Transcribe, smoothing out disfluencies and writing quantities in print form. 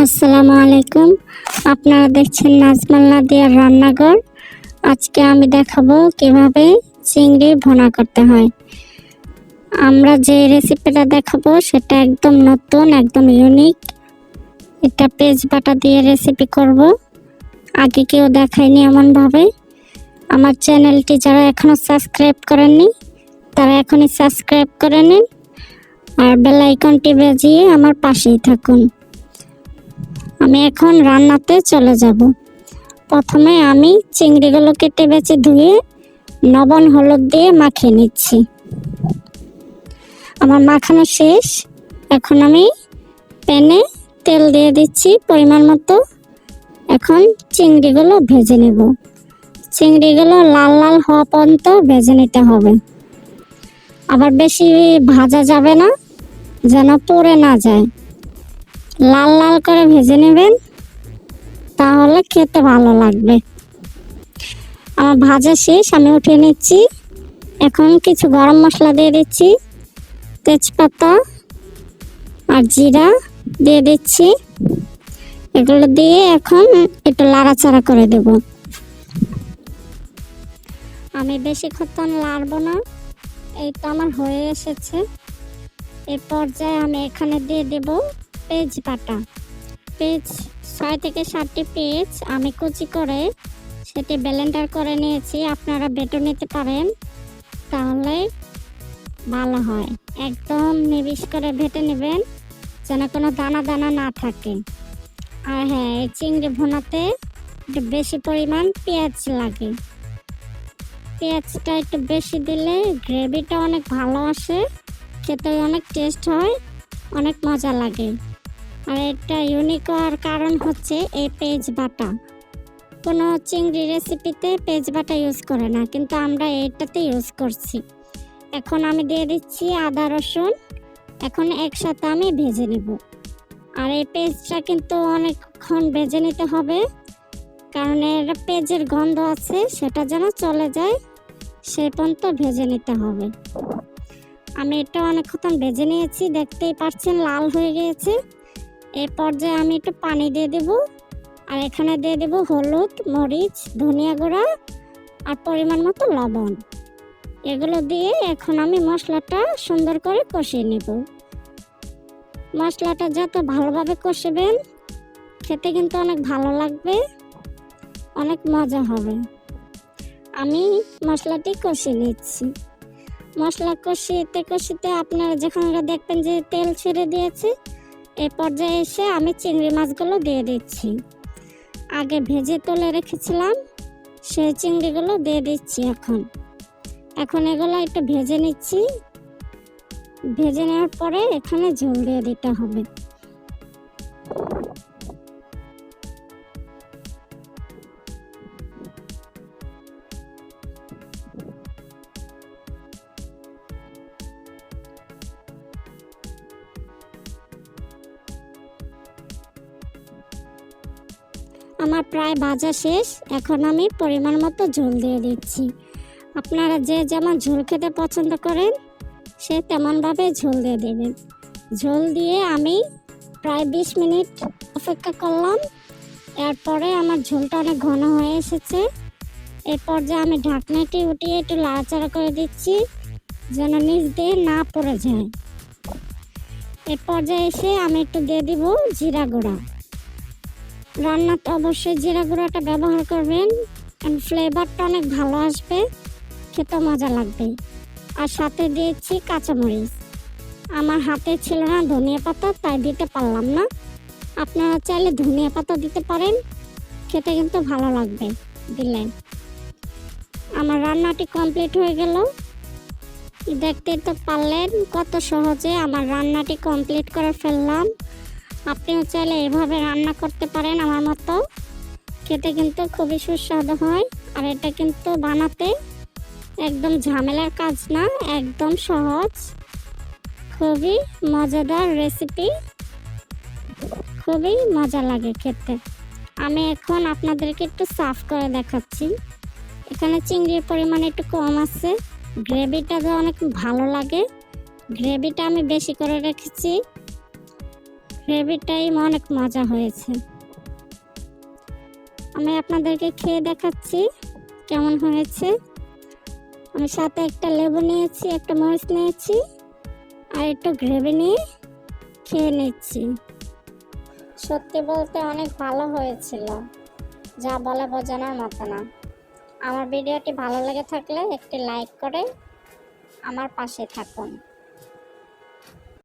আসসালামু আলাইকুম। আপনারা দেখছেন নাজমাল নাদিয়ার রান্নাঘর। আজকে আমি দেখাবো কিভাবে চিংড়ি ভুনা করতে হয়। আমরা যে রেসিপিটা দেখাবো সেটা একদম নতুন, একদম ইউনিক। এটা পেঁয়াজ বাটা দিয়ে রেসিপি করব। আগে কেউ দেখায়নি এমনভাবে। আমার চ্যানেলটি যারা এখনো সাবস্ক্রাইব করেননি তারা এখনই সাবস্ক্রাইব করে নিন আর বেল আইকনটি বাজিয়ে আমার পাশেই থাকুন। আমি এখন রান্নাতে চলে যাব। প্রথমে আমি চিংড়িগুলো কেটে বেছে ধুয়ে লবণ হলুদ দিয়ে মাখিয়ে নিচ্ছি। আমার মাখানো শেষ। এখন আমি প্যানে তেল দিয়ে দিচ্ছি পরিমাণ মতো। এখন চিংড়িগুলো ভেজে নেব। চিংড়িগুলো লাল লাল হওয়া পর্যন্ত ভেজে নিতে হবে। আবার বেশি ভাজা যাবে না, যেন পুড়ে না যায়। লাল লাল করে ভেজে নেবেন, তাহলে খেতে ভালো লাগবে। আমার ভাজা শেষ, আমি উঠিয়ে নিচ্ছি। এখন কিছু গরম মশলা দিয়ে দিচ্ছি, তেজপাতা আর জিরা দিয়ে দিচ্ছি। এগুলো দিয়ে এখন একটু নাড়াচাড়া করে দেব। আমি বেশিক্ষণ নাড়ব না, এই তো আমার হয়ে এসেছে। এই পর্যায়ে আমি এখানে দিয়ে দেব পেঁয়াজ বাটা। পেঁয়াজ 6 থেকে 7টি পেঁয়াজ আমি কুচি করে সেটি ব্লেন্ডার করে নিয়েছি। আপনারা বেটে নিতে পারেন, তাহলে ভালো হয়। একদম নিবিশ করে বেটে নেবেন, যেন কোনো দানা দানা না থাকে। আর হ্যাঁ, এই চিংড়ি ভুনাতে একটু বেশি পরিমাণ পেঁয়াজ লাগে। পেঁয়াজটা একটু বেশি দিলে গ্রেভিটা অনেক ভালো আসে, খেতে অনেক টেস্ট হয়, অনেক মজা লাগে। আর এটা ইউনিক হওয়ার কারণ হচ্ছে এই পেঁয়াজ বাটা। কোনো চিংড়ি রেসিপিতে পেঁয়াজ বাটা ইউজ করে না, কিন্তু আমরা এটাতে ইউজ করছি। এখন আমি দিয়ে দিচ্ছি আদা রসুন। এখন একসাথে আমি ভেজে নেব। আর এই পেঁয়াজটা কিন্তু অনেকক্ষণ ভেজে নিতে হবে, কারণ এর পেঁয়াজের গন্ধ আছে, সেটা যেন চলে যায় সে পর্যন্ত ভেজে নিতে হবে। আমি এটা অনেকক্ষণ ভেজে নিয়েছি, দেখতেই পাচ্ছেন লাল হয়ে গিয়েছে। এই পর্যায়ে আমি একটু পানি দিয়ে দেব। আর এখানে দিয়ে দেব হলুদ, মরিচ, ধনিয়া গুঁড়া আর পরিমাণ মতো লবণ। এগুলো দিয়ে এখন আমি মশলাটা সুন্দর করে কষিয়ে নেব। মশলাটা যত ভালোভাবে কষবেন, খেতে কিন্তু অনেক ভালো লাগবে, অনেক মজা হবে। আমি মশলাটি কষিয়ে নিচ্ছি। মশলা কষিতে আপনারা যখন দেখবেন যে তেল ছেড়ে দিয়েছে, এই পর্যায়ে এসে আমি চিংড়ি মাছগুলো দিয়ে দিচ্ছি। আগে ভেজে তুলে রেখেছিলাম সেই চিংড়িগুলো দিয়ে দিচ্ছি। এখন এগুলো একটু ভেজে নিচ্ছি। ভেজে নেওয়ার পরে এখানে ঝোল দিয়ে দিতে হবে। আমার প্রায় ভাজা শেষ। এখন আমি পরিমাণ মতো ঝোল দিয়ে দিচ্ছি। আপনারা যে যেমন ঝোল খেতে পছন্দ করেন সে তেমনভাবে ঝোল দিয়ে দেবেন। ঝোল দিয়ে আমি প্রায় 20 মিনিট অপেক্ষা করলাম। এরপরে আমার ঝোলটা অনেক ঘন হয়ে এসেছে। এই পর্যায়ে আমি ঢাকনাটি উঠিয়ে একটু নাড়াচাড়া করে দিচ্ছি, যেন নিচ দিয়ে না পড়ে যায়। এই পর্যায়ে এসে আমি একটু দিয়ে দিব জিরা গুঁড়া। রান্নাতে অবশ্যই জিরা গুঁড়াটা ব্যবহার করবেন, কারণ ফ্লেভারটা অনেক ভালো আসবে, খেতে মজা লাগবে। আর সাথে দিয়েছি কাঁচামরিচ। আমার হাতে ছিল না ধনিয়া পাতা, তাই দিতে পারলাম না। আপনারা চাইলে ধনিয়া পাতা দিতে পারেন, খেতে কিন্তু ভালো লাগবে দিলে। আমার রান্নাটি কমপ্লিট হয়ে গেল। দেখতে তো পারলেন কত সহজে আমার রান্নাটি কমপ্লিট করে ফেললাম। আপনিও চাইলে এভাবে রান্না করতে পারেন আমার মতো, খেতে কিন্তু খুবই সুস্বাদু হয়। আর এটা কিন্তু বানাতে একদম ঝামেলার কাজ না, একদম সহজ, খুবই মজাদার রেসিপি, খুবই মজা লাগে খেতে। আমি এখন আপনাদেরকে একটু সার্ভ করে দেখাচ্ছি। এখানে চিংড়ির পরিমাণ একটু কম আছে, গ্রেভিটা অনেক ভালো লাগে। গ্রেভিটা আমি বেশি করে রেখেছি। গ্রেভিটাই অনেক মজা হয়েছে। আমি আপনাদেরকে খেয়ে দেখাচ্ছি কেমন হয়েছে। আমি সাথে একটা লেবু নিয়েছি, একটা মরিচ নিয়েছি আর একটু গ্রেভি নিয়ে খেয়ে নিচ্ছি। সত্যি বলতে অনেক ভালো হয়েছিল, যা বলে বোঝানোর মতো না। আমার ভিডিওটি ভালো লেগে থাকলে একটি লাইক করে আমার পাশে থাকুন।